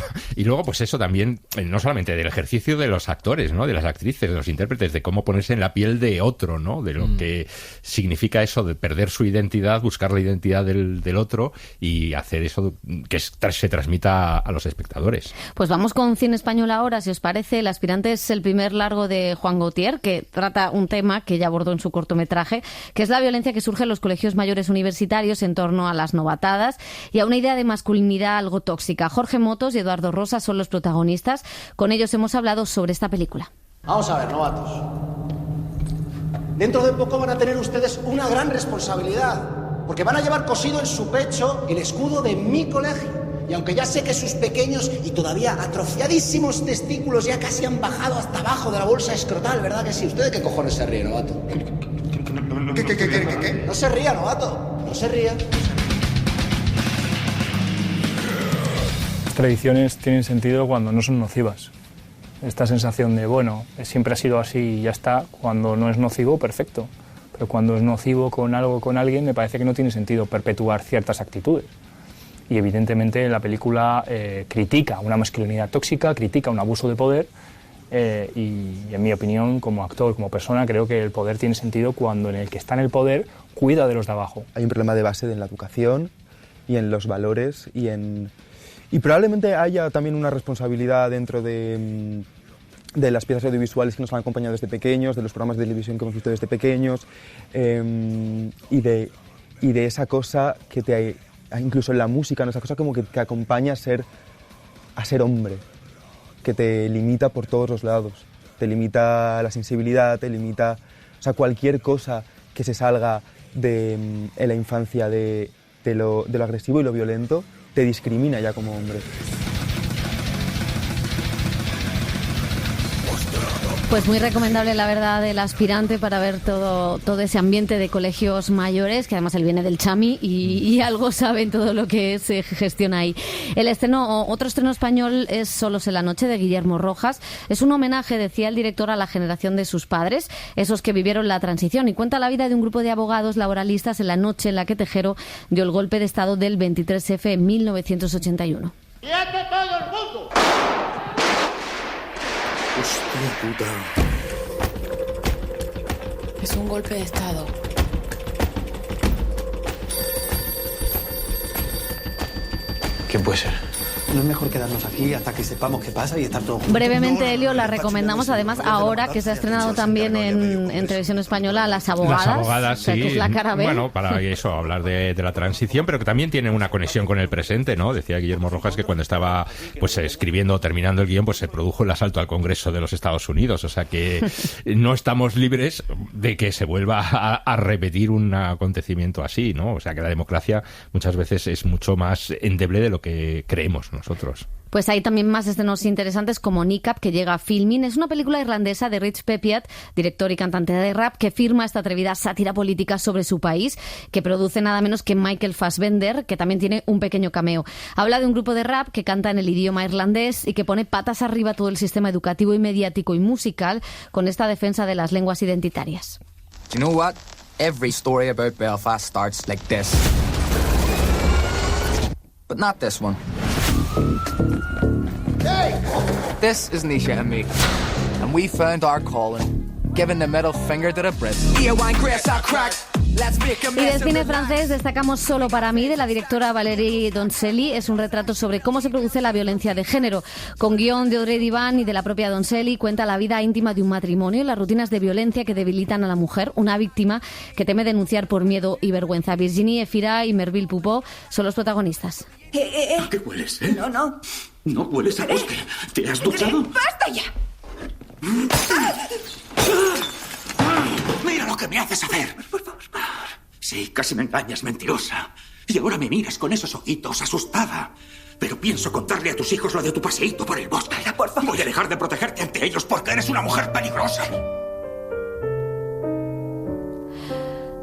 pues eso también, no solamente del ejercicio de los actores, ¿no? De las actrices, de los intérpretes, de cómo ponerse en la piel de otro, ¿no? De lo que significa eso de perder su identidad, buscar la identidad del otro y hacer eso que se transmita a los espectadores. Pues vamos con cine español ahora, si os parece. El aspirante es el primer largo de Juan Gautier, que trata un tema que ya abordó en su cortometraje, que es la violencia que surge en los colegios mayores universitarios en torno a las novatadas y a una idea de masculinidad algo tóxica. Jorge Motos y Eduardo Rosa son los protagonistas. Con ellos hemos hablado sobre esta película. Vamos a ver, novatos. Dentro de poco van a tener ustedes una gran responsabilidad, porque van a llevar cosido en su pecho el escudo de mi colegio. Y aunque ya sé que sus pequeños y todavía atrofiadísimos testículos ya casi han bajado hasta abajo de la bolsa escrotal, ¿verdad que sí? ¿Usted de qué cojones se ríe, novato? ¿Qué? No se ría, novato. No se ría. Las tradiciones tienen sentido cuando no son nocivas. Esta sensación de, bueno, siempre ha sido así y ya está, cuando no es nocivo, perfecto. Pero cuando es nocivo con algo, con alguien, me parece que no tiene sentido perpetuar ciertas actitudes. Y evidentemente la película critica una masculinidad tóxica, critica un abuso de poder y en mi opinión, como actor, como persona, creo que el poder tiene sentido cuando en el que está en el poder cuida de los de abajo. Hay un problema de base en la educación y en los valores y probablemente haya también una responsabilidad dentro de las piezas audiovisuales que nos han acompañado desde pequeños, de los programas de televisión que hemos visto desde pequeños y de esa cosa que te... incluso en la música, ¿no? Esa cosa como que acompaña a ser hombre, que te limita por todos los lados, te limita la sensibilidad, te limita, o sea, cualquier cosa que se salga de la infancia de lo agresivo y lo violento, te discrimina ya como hombre. Pues muy recomendable, la verdad, El aspirante para ver todo ese ambiente de colegios mayores, que además él viene del Chami y algo sabe en todo lo que se gestiona ahí. Otro estreno español es Solos en la noche, de Guillermo Rojas. Es un homenaje, decía el director, a la generación de sus padres, esos que vivieron la transición, y cuenta la vida de un grupo de abogados laboralistas en la noche en la que Tejero dio el golpe de Estado del 23F en 1981. ¡Quieto todo el mundo! Hostia puta. Es un golpe de estado. ¿Quién puede ser? No es mejor quedarnos aquí hasta que sepamos qué pasa y estar todos juntos. Brevemente, Elio, la recomendamos además ahora que se ha estrenado también en televisión española Las Abogadas. Las Abogadas, sí. Que es la cara B. Bueno, para eso, hablar de la transición, pero que también tiene una conexión con el presente, ¿no? Decía Guillermo Rojas que cuando estaba pues escribiendo, terminando el guión, pues se produjo el asalto al Congreso de los Estados Unidos. O sea que no estamos libres de que se vuelva a repetir un acontecimiento así, ¿no? O sea que la democracia muchas veces es mucho más endeble de lo que creemos nosotros. Pues hay también más estrenos interesantes como Niqab, que llega a Filmin. Es una película irlandesa de Rich Pepiat, director y cantante de rap, que firma esta atrevida sátira política sobre su país, que produce nada menos que Michael Fassbender, que también tiene un pequeño cameo. Habla de un grupo de rap que canta en el idioma irlandés y que pone patas arriba todo el sistema educativo y mediático y musical con esta defensa de las lenguas identitarias. Do you know what? Every story about Belfast starts like this. But not this one. Hey! This is Nisha and me. And we found our calling, giving the middle finger to the Brits. Y del cine francés destacamos Solo para mí, de la directora Valérie Doncelli. Es un retrato sobre cómo se produce la violencia de género. Con guión de Audrey Divan y de la propia Doncelli, cuenta la vida íntima de un matrimonio y las rutinas de violencia que debilitan a la mujer, una víctima que teme denunciar por miedo y vergüenza. Virginie Efira y Merville Poupeau son los protagonistas. ¿A qué hueles, eh? No. ¿No hueles a bosque? ¿Te has duchado? ¡Basta ya! ¡Mira lo que me haces hacer! Por favor. Sí, casi me engañas, mentirosa. Y ahora me miras con esos ojitos, asustada. Pero pienso contarle a tus hijos lo de tu paseíto por el bosque. Por favor. Voy a dejar de protegerte ante ellos porque eres una mujer peligrosa.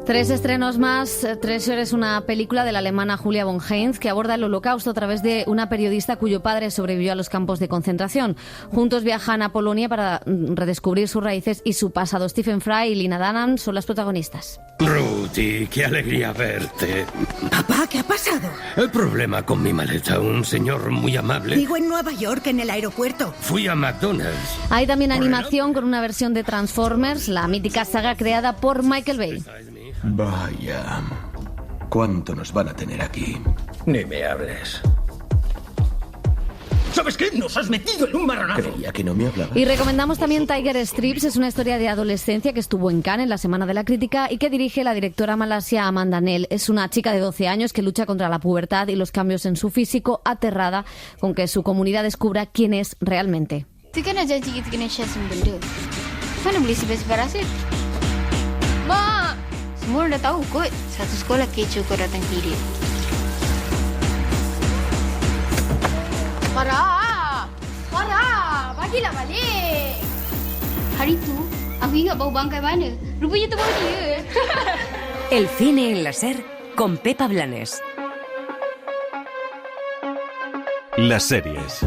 3 estrenos más. Treasure es una película de la alemana Julia von Heinz que aborda el Holocausto a través de una periodista cuyo padre sobrevivió a los campos de concentración. Juntos viajan a Polonia para redescubrir sus raíces y su pasado. Stephen Fry y Lina Dunham son las protagonistas. Ruthie, qué alegría verte. Papá, ¿qué ha pasado? El problema con mi maleta, un señor muy amable. Digo, en Nueva York, en el aeropuerto. Fui a McDonald's. Hay también animación con una versión de Transformers, la mítica saga creada por Michael Bay. Vaya, ¿cuánto nos van a tener aquí? Ni me hables. ¿Sabes qué? Nos has metido en un marronazo. Creía que no me hablabas. Y recomendamos también Tiger Strips. Es una historia de adolescencia que estuvo en Cannes en la Semana de la Crítica y que dirige la directora malasia Amanda Nell. Es una chica de 12 años que lucha contra la pubertad y los cambios en su físico, aterrada con que su comunidad descubra quién es realmente. Itu kan ada kita kena share semua benda. Mana boleh sebar-sebar rasa? Mak! Semua dah tahu kot. Satu sekolah kecoh kau datang kiri. Farah! Farah! Bagilah balik! Hari tu, aku ingat bau bangkai mana. Rupanya tu bau dia. El cine en la SER con Pepa Blanes. Las series.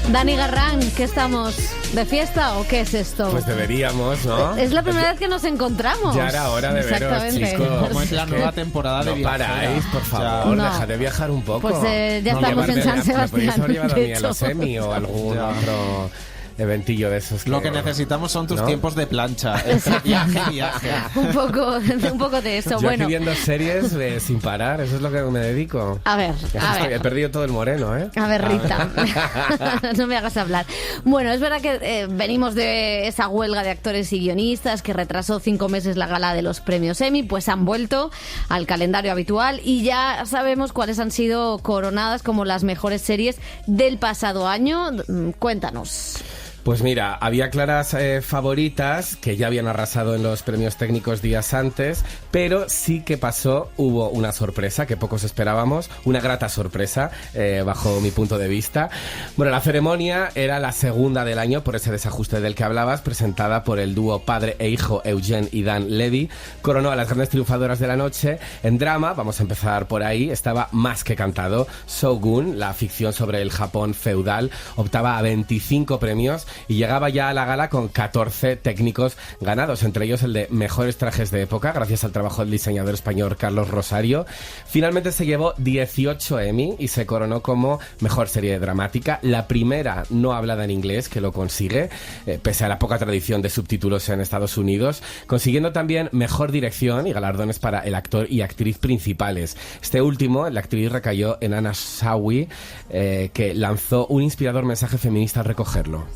Dani Garrán, ¿qué estamos? ¿De fiesta o qué es esto? Pues deberíamos, ¿no? Es la primera vez que nos encontramos. Ya era hora de veros, chicos. Como es la nueva temporada de viajar. No paráis, por favor, dejad de viajar un poco. Pues ya estamos en San Sebastián. Me podéis haber llevado a mí a los Emmy o algún otro eventillo de esos. Lo que necesitamos son tus tiempos de plancha. Viaje. un poco de eso. Yo bueno, aquí viendo series sin parar, eso es lo que me dedico. A ver. He perdido todo el moreno, ¿eh? A ver, Rita, no me hagas hablar. Bueno, es verdad que venimos de esa huelga de actores y guionistas que retrasó 5 meses la gala de los premios Emmy, pues han vuelto al calendario habitual y ya sabemos cuáles han sido coronadas como las mejores series del pasado año. Cuéntanos. Pues mira, había claras favoritas que ya habían arrasado en los premios técnicos días antes, pero sí que hubo una sorpresa que pocos esperábamos, una grata sorpresa bajo mi punto de vista. Bueno, la ceremonia era la segunda del año por ese desajuste del que hablabas, presentada por el dúo padre e hijo Eugene y Dan Levy. Coronó a las grandes triunfadoras de la noche. En drama, vamos a empezar por ahí, estaba más que cantado. Shogun, la ficción sobre el Japón feudal, optaba a 25 premios y llegaba ya a la gala con 14 técnicos ganados, entre ellos el de mejores trajes de época, gracias al trabajo del diseñador español Carlos Rosario. Finalmente se llevó 18 Emmy y se coronó como mejor serie dramática, la primera no hablada en inglés que lo consigue, pese a la poca tradición de subtítulos en Estados Unidos, consiguiendo también mejor dirección y galardones para el actor y actriz principales. Este último, la actriz recayó en Anna Sawai, que lanzó un inspirador mensaje feminista al recogerlo.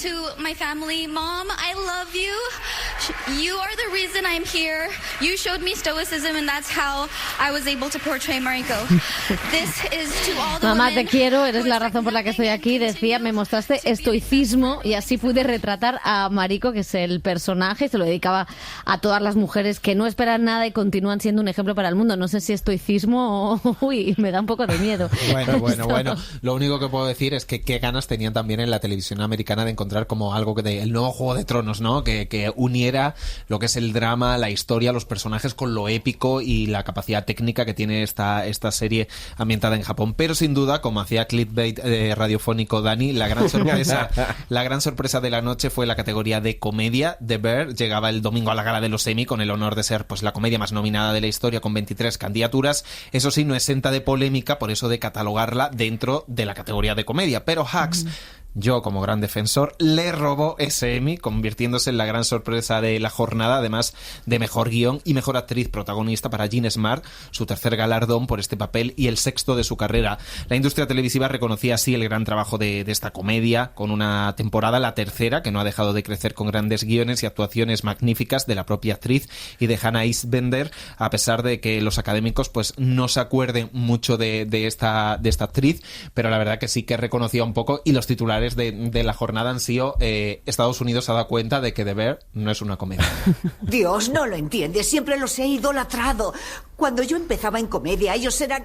To my family, Mom, I love you. You are the reason I'm here. You showed me stoicism and that's how I was able to portray Mariko. This is to all the Mamá, women. te quiero, eres la razón por la que estoy aquí. Decía, me mostraste estoicismo y así pude retratar a Mariko, que es el personaje. Se lo dedicaba a todas las mujeres que no esperan nada y continúan siendo un ejemplo para el mundo. No sé si estoicismo o... Uy, me da un poco de miedo. Bueno. Lo único que puedo decir es que qué ganas tenían también en la televisión americana de encontrar como algo el nuevo Juego de Tronos, ¿no? Que uniera lo que es el drama, la historia, los personajes con lo épico y la capacidad técnica que tiene esta serie ambientada en Japón. Pero sin duda, como hacía clickbait radiofónico Dani, la gran sorpresa de la noche fue la categoría de comedia. The Bear llegaba el domingo a la gala de los Emmy con el honor de ser pues la comedia más nominada de la historia con 23 candidaturas. Eso sí, no exenta de polémica por eso de catalogarla dentro de la categoría de comedia. Pero Hacks, yo como gran defensor, le robó ese Emmy, convirtiéndose en la gran sorpresa de la jornada, además de mejor guión y mejor actriz protagonista para Jean Smart, su tercer galardón por este papel y el sexto de su carrera. La industria televisiva reconocía así el gran trabajo de esta comedia, con una temporada, la tercera, que no ha dejado de crecer con grandes guiones y actuaciones magníficas de la propia actriz y de Hannah Isbender, a pesar de que los académicos pues no se acuerden mucho de esta actriz, pero la verdad que sí que reconocía un poco, y los titulares de la jornada han sido Estados Unidos se ha dado cuenta de que The Bear no es una comedia. Dios, no lo entiende, siempre los he idolatrado. Cuando yo empezaba en comedia, ellos eran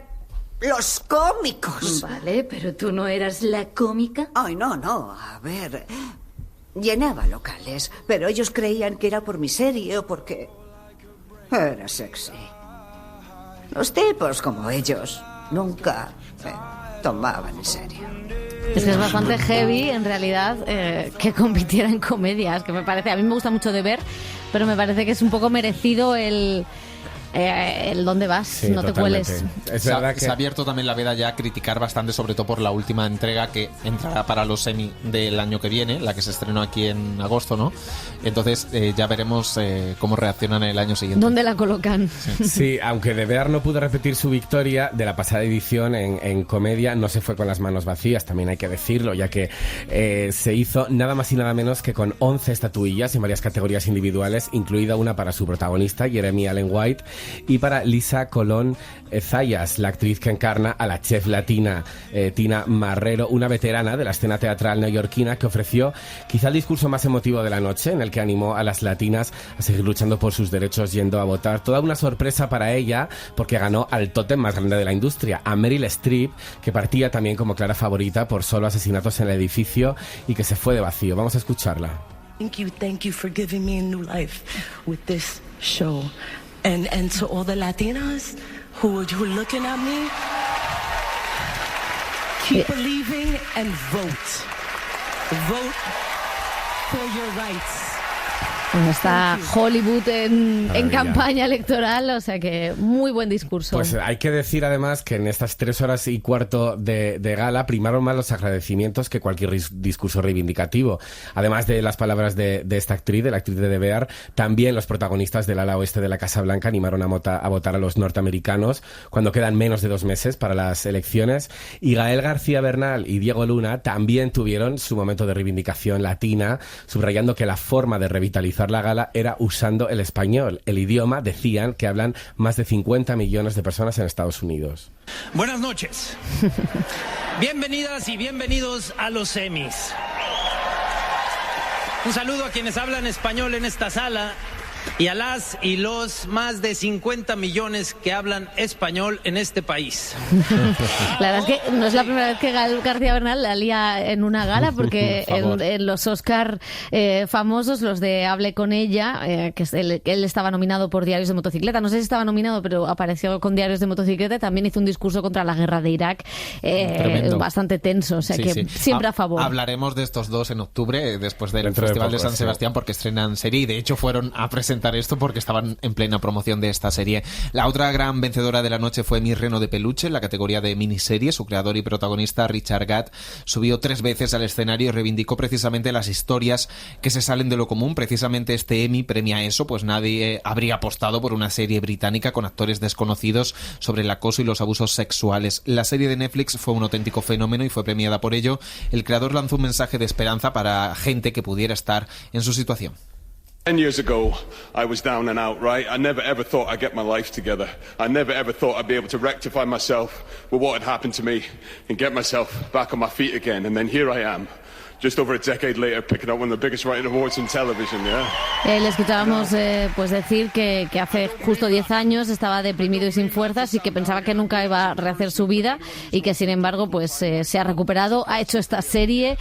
los cómicos. Vale, pero tú no eras la cómica. Ay, no, a ver, llenaba locales, pero ellos creían que era por mi serie o porque era sexy. Los tipos como ellos nunca me tomaban en serio. Es que es bastante heavy, en realidad, que compitiera en comedias, que me parece, a mí me gusta mucho de ver, pero me parece que es un poco merecido el dónde vas, sí, no totalmente. Te cueles. Es verdad que se ha abierto también la veda ya a criticar bastante, sobre todo por la última entrega que entrará para los Emmy del año que viene, la que se estrenó aquí en agosto, ¿no? Entonces ya veremos cómo reaccionan el año siguiente. ¿Dónde la colocan? Sí, aunque De Bear no pudo repetir su victoria de la pasada edición en comedia, no se fue con las manos vacías, también hay que decirlo, ya que se hizo nada más y nada menos que con 11 estatuillas en varias categorías individuales, incluida una para su protagonista, Jeremy Allen White, y para Lisa Colón Zayas, la actriz que encarna a la chef latina Tina Marrero, una veterana de la escena teatral neoyorquina que ofreció quizá el discurso más emotivo de la noche, en el que animó a las latinas a seguir luchando por sus derechos yendo a votar. Toda una sorpresa para ella, porque ganó al tótem más grande de la industria, a Meryl Streep, que partía también como clara favorita por Solo asesinatos en el edificio y que se fue de vacío. Vamos a escucharla. Thank you for giving me a new life with this show. And to all the Latinas who are looking at me, keep believing and vote. Vote for your rights. Bueno, está Hollywood en campaña electoral, o sea que muy buen discurso. Pues hay que decir además que en estas 3 horas y cuarto de gala primaron más los agradecimientos que cualquier discurso reivindicativo. Además de las palabras de esta actriz, de la actriz de The Bear, también los protagonistas del ala oeste de la Casa Blanca animaron a votar a los norteamericanos cuando quedan menos de 2 meses para las elecciones. Y Gael García Bernal y Diego Luna también tuvieron su momento de reivindicación latina, subrayando que la forma de revitalizar la gala era usando el español, el idioma, decían, que hablan más de 50 millones de personas en Estados Unidos. Buenas noches. Bienvenidas y bienvenidos a los Emmys. Un saludo a quienes hablan español en esta sala y a las y los más de 50 millones que hablan español en este país. La verdad es que no es la primera vez que Gael García Bernal la lía en una gala, porque en los Oscar famosos, los de Hable con ella, que él estaba nominado por Diarios de Motocicleta, no sé si estaba nominado, pero apareció con Diarios de Motocicleta, también hizo un discurso contra la guerra de Irak bastante tenso, o sea que siempre a favor. Hablaremos de estos dos en octubre, después del Festival de San Sebastián, porque estrenan serie y de hecho fueron a presentar esto porque estaban en plena promoción de esta serie. La otra gran vencedora de la noche fue Mi reno de peluche, en la categoría de miniserie. Su creador y protagonista, Richard Gadd, subió 3 veces al escenario y reivindicó precisamente las historias que se salen de lo común. Precisamente este Emmy premia eso, pues nadie habría apostado por una serie británica con actores desconocidos sobre el acoso y los abusos sexuales. La serie de Netflix fue un auténtico fenómeno y fue premiada por ello. El creador lanzó un mensaje de esperanza para gente que pudiera estar en su situación. 10 years ago, I was down and out, right? I never ever thought I'd get my life together. I never ever thought I'd be able to rectify myself with what had happened to me and get myself back on my feet again. And then here I am, just over a decade later, picking up one of the biggest writing awards in television, yeah? Le escuchábamos pues decir que hace justo 10 años estaba deprimido y sin fuerzas y que pensaba que nunca iba a rehacer su vida y que sin embargo pues se ha recuperado, ha hecho esta serie.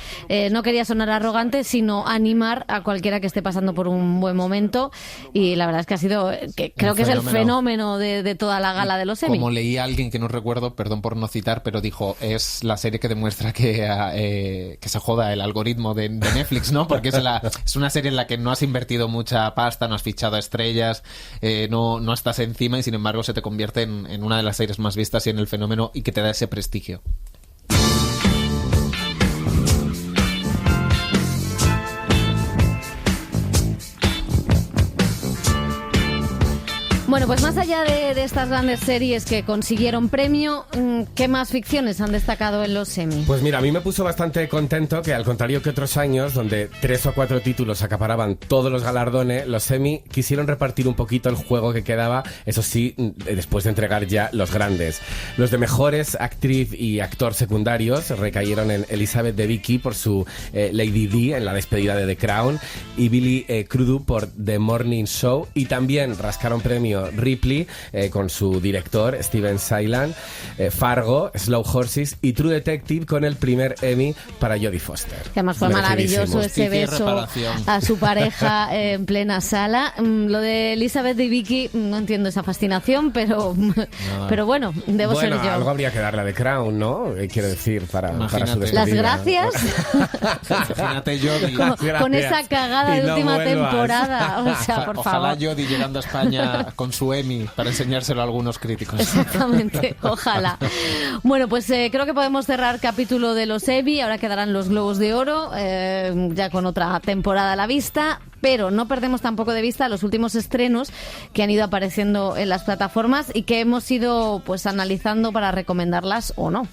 No quería sonar arrogante, sino animar a cualquiera que esté pasando por un buen momento, y la verdad es que ha sido, creo que es el fenómeno de toda la gala de los Emmy. Como leí a alguien que no recuerdo, perdón por no citar, pero dijo, es la serie que demuestra que se joda el algoritmo de Netflix, ¿no? Porque es una serie en la que no has invertido mucha pasta, no has fichado a estrellas, no estás encima y sin embargo se te convierte en una de las series más vistas y en el fenómeno y que te da ese prestigio. Bueno, pues más allá de estas grandes series que consiguieron premio, ¿qué más ficciones han destacado en los Emmy? Pues mira, a mí me puso bastante contento que, al contrario que otros años, donde 3 o 4 títulos acaparaban todos los galardones, los Emmy quisieron repartir un poquito el juego que quedaba, eso sí, después de entregar ya los grandes. Los de mejores actriz y actor secundarios recayeron en Elizabeth Debicki por su Lady Di en la despedida de The Crown y Billy Crudup por The Morning Show, y también rascaron premio Ripley con su director Steven Sailan, Fargo, Slow Horses y True Detective con el primer Emmy para Jodie Foster. Que además fue maravilloso ese beso a su pareja en plena sala. Lo de Elizabeth Debicki, no entiendo esa fascinación, pero bueno, debo ser yo. Algo habría que darle a The Crown, ¿no? Quiero decir, para su despedida. Las gracias. Imagínate Jodie. Con esa cagada de última temporada. O sea, por favor. Ojalá Jodie llegando a España con su Emmy para enseñárselo a algunos críticos. Exactamente, ojalá. Bueno, pues creo que podemos cerrar capítulo de los Emmy. Ahora quedarán los Globos de Oro, ya con otra temporada a la vista. Pero no perdemos tampoco de vista los últimos estrenos que han ido apareciendo en las plataformas y que hemos ido pues analizando para recomendarlas o no.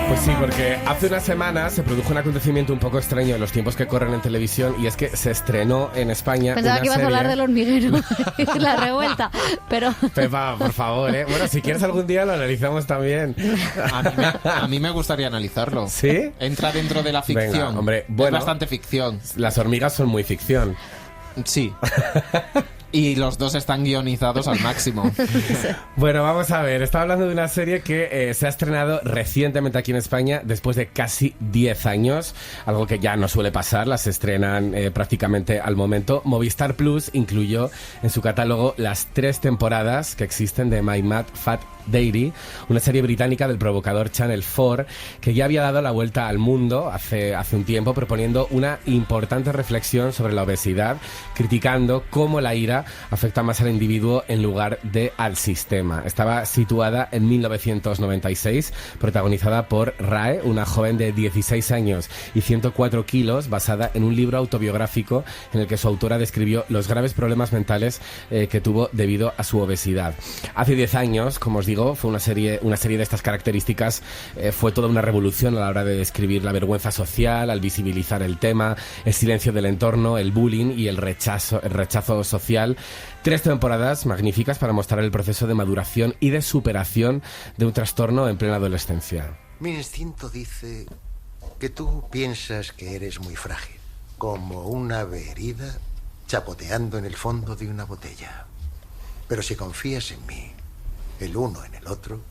Pues sí, porque hace una semana se produjo un acontecimiento un poco extraño en los tiempos que corren en televisión, y es que se estrenó en España Pensaba que ibas a hablar del hormiguero y la revuelta, pero... Pepa, por favor, ¿eh? Bueno, si quieres algún día lo analizamos también. A mí me gustaría analizarlo. ¿Sí? Entra dentro de la ficción. Venga, hombre, bueno, es bastante ficción. Las hormigas son muy ficción. Sí. Y los dos están guionizados al máximo. Bueno, vamos a ver. Estaba hablando de una serie que se ha estrenado recientemente aquí en España después de casi 10 años. Algo que ya no suele pasar. Las estrenan prácticamente al momento. Movistar Plus incluyó en su catálogo las 3 temporadas que existen de My Mad Fat Diary, una serie británica del provocador Channel 4 que ya había dado la vuelta al mundo hace un tiempo, proponiendo una importante reflexión sobre la obesidad, criticando cómo la ira afecta más al individuo en lugar de al sistema. Estaba situada en 1996, protagonizada por Rae, una joven de 16 años y 104 kilos, basada en un libro autobiográfico en el que su autora describió los graves problemas mentales que tuvo debido a su obesidad. Hace 10 años, como os digo, fue una serie de estas características, fue toda una revolución a la hora de describir la vergüenza social, al visibilizar el tema, el silencio del entorno, el bullying y el rechazo social final. 3 temporadas magníficas para mostrar el proceso de maduración y de superación de un trastorno en plena adolescencia. Mi instinto dice que tú piensas que eres muy frágil, como una ave herida chapoteando en el fondo de una botella. Pero si confías en mí, el uno en el otro,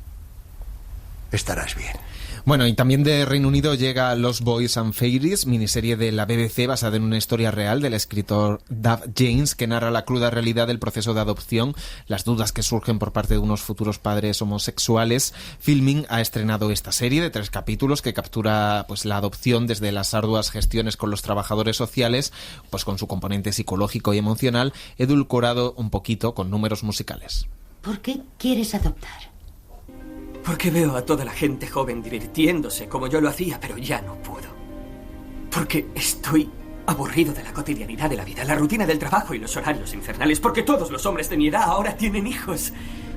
estarás bien. Bueno, y también de Reino Unido llega Lost Boys and Fairies, miniserie de la BBC basada en una historia real del escritor Doug James, que narra la cruda realidad del proceso de adopción, las dudas que surgen por parte de unos futuros padres homosexuales. Filming ha estrenado esta serie de 3 capítulos que captura pues la adopción desde las arduas gestiones con los trabajadores sociales, pues con su componente psicológico y emocional, edulcorado un poquito con números musicales. ¿Por qué quieres adoptar? Porque veo a toda la gente joven divirtiéndose como yo lo hacía, pero ya no puedo. Porque estoy aburrido de la cotidianidad de la vida, la rutina del trabajo y los horarios infernales. Porque todos los hombres de mi edad ahora tienen hijos.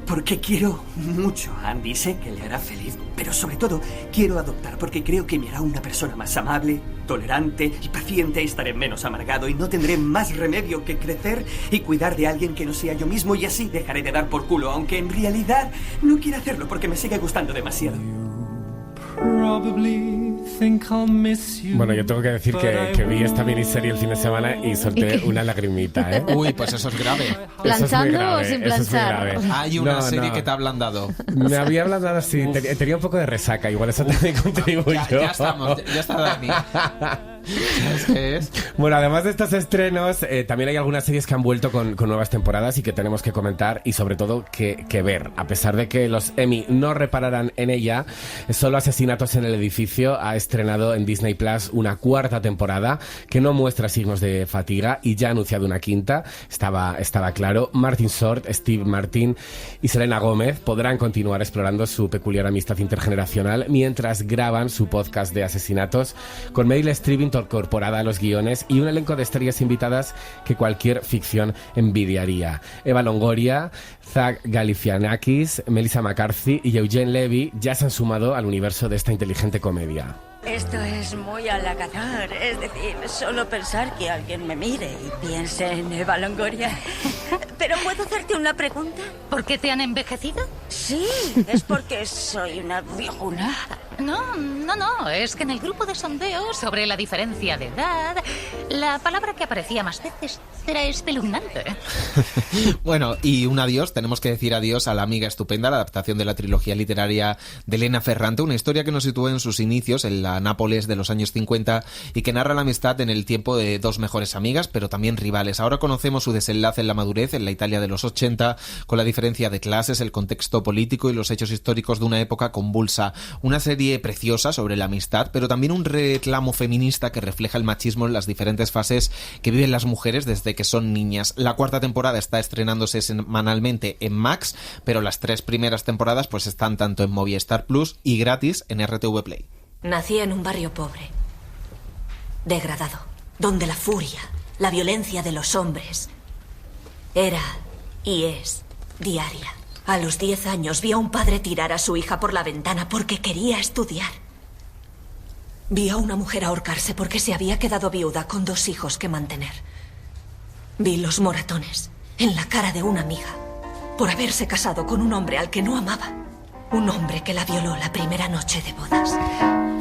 Porque quiero mucho a Andy, sé que le hará feliz, pero sobre todo quiero adoptar porque creo que me hará una persona más amable, tolerante y paciente. Estaré menos amargado y no tendré más remedio que crecer y cuidar de alguien que no sea yo mismo, y así dejaré de dar por culo, aunque en realidad no quiera hacerlo porque me sigue gustando demasiado. Bueno, yo tengo que decir que vi esta miniserie el fin de semana y solté una lagrimita, ¿eh? Uy, pues eso es grave. ¿Planchando o sin planchar? Hay una serie que te ha ablandado. Me había ablandado así, tenía un poco de resaca, igual eso también contribuyó. Ya estamos, ya está Dani. ¿Sabes qué es? Bueno, además de estos estrenos, también hay algunas series que han vuelto con nuevas temporadas y que tenemos que comentar y sobre todo que ver. A pesar de que los Emmy no repararán en ella, Solo Asesinatos en el Edificio ha estrenado en Disney Plus una 4ª temporada que no muestra signos de fatiga y ya ha anunciado una 5ª. Estaba claro. Martin Short, Steve Martin y Selena Gómez podrán continuar explorando su peculiar amistad intergeneracional mientras graban su podcast de asesinatos con Meryl Streep incorporada a los guiones y un elenco de estrellas invitadas que cualquier ficción envidiaría. Eva Longoria, Zach Galifianakis, Melissa McCarthy y Eugene Levy ya se han sumado al universo de esta inteligente comedia. Esto es muy halagador, es decir, solo pensar que alguien me mire y piense en Eva Longoria. ¿Pero puedo hacerte una pregunta? ¿Por qué te han envejecido? Sí, es porque soy una viejuna. No, es que en el grupo de sondeo sobre la diferencia de edad, la palabra que aparecía más veces era espeluznante. Bueno, y un adiós, tenemos que decir adiós a La amiga estupenda, la adaptación de la trilogía literaria de Elena Ferrante, una historia que nos sitúa en sus inicios en la Nápoles de los años 50 y que narra la amistad en el tiempo de 2 mejores amigas, pero también rivales. Ahora conocemos su desenlace en la madurez, en la Italia de los 80, con la diferencia de clases, el contexto político y los hechos históricos de una época convulsa. Una serie preciosa sobre la amistad, pero también un reclamo feminista que refleja el machismo en las diferentes fases que viven las mujeres desde que son niñas. La 4ª temporada está estrenándose semanalmente en Max, pero las 3 primeras temporadas pues están tanto en Movistar Plus y gratis en RTV Play. Nací en un barrio pobre, degradado, donde la furia, la violencia de los hombres era y es diaria. A los 10 años vi a un padre tirar a su hija por la ventana porque quería estudiar. Vi a una mujer ahorcarse porque se había quedado viuda con 2 hijos que mantener. Vi los moratones en la cara de una amiga por haberse casado con un hombre al que no amaba. Un hombre que la violó la primera noche de bodas.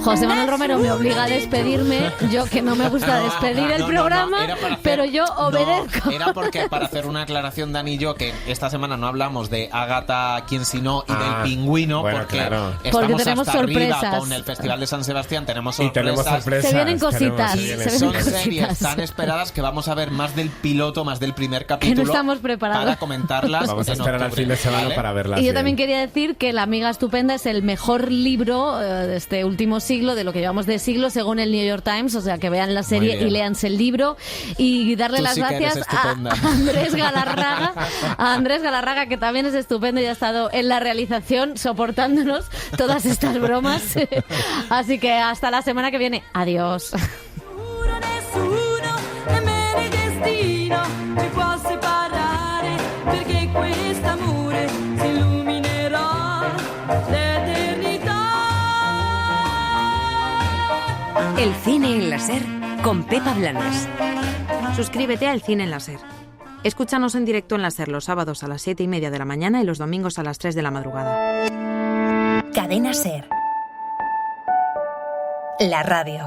José Manuel Romero me obliga a despedirme. Yo que no me gusta despedir el programa, pero yo obedezco. Era porque para hacer una aclaración, Dani y yo, que esta semana no hablamos de Ágata, quién si no, y del pingüino, bueno, porque claro. estamos tenemos hasta sorpresas. arriba con el Festival de San Sebastián, tenemos sorpresas. Y tenemos sorpresas. Se vienen cositas. Son series tan esperadas que vamos a ver más del piloto, más del primer capítulo. Que no estamos preparados. Para comentarlas. Vamos a esperar al fin de semana, ¿vale? Para verlas. Y yo también quería decir que La amiga estupenda es el mejor libro de este último siglo, de lo que llevamos de siglo, según el New York Times. O sea, que vean la serie y léanse el libro. Y darle las gracias a Andrés Galarraga. A Andrés Galarraga, que también es estupendo y ha estado en la realización soportándonos todas estas bromas. Así que hasta la semana que viene. Adiós. El cine en la SER con Pepa Blanes. Suscríbete al Cine en la SER. Escúchanos en directo en la SER los sábados a las 7:30 de la mañana y los domingos a las 3 de la madrugada. Cadena SER. La radio.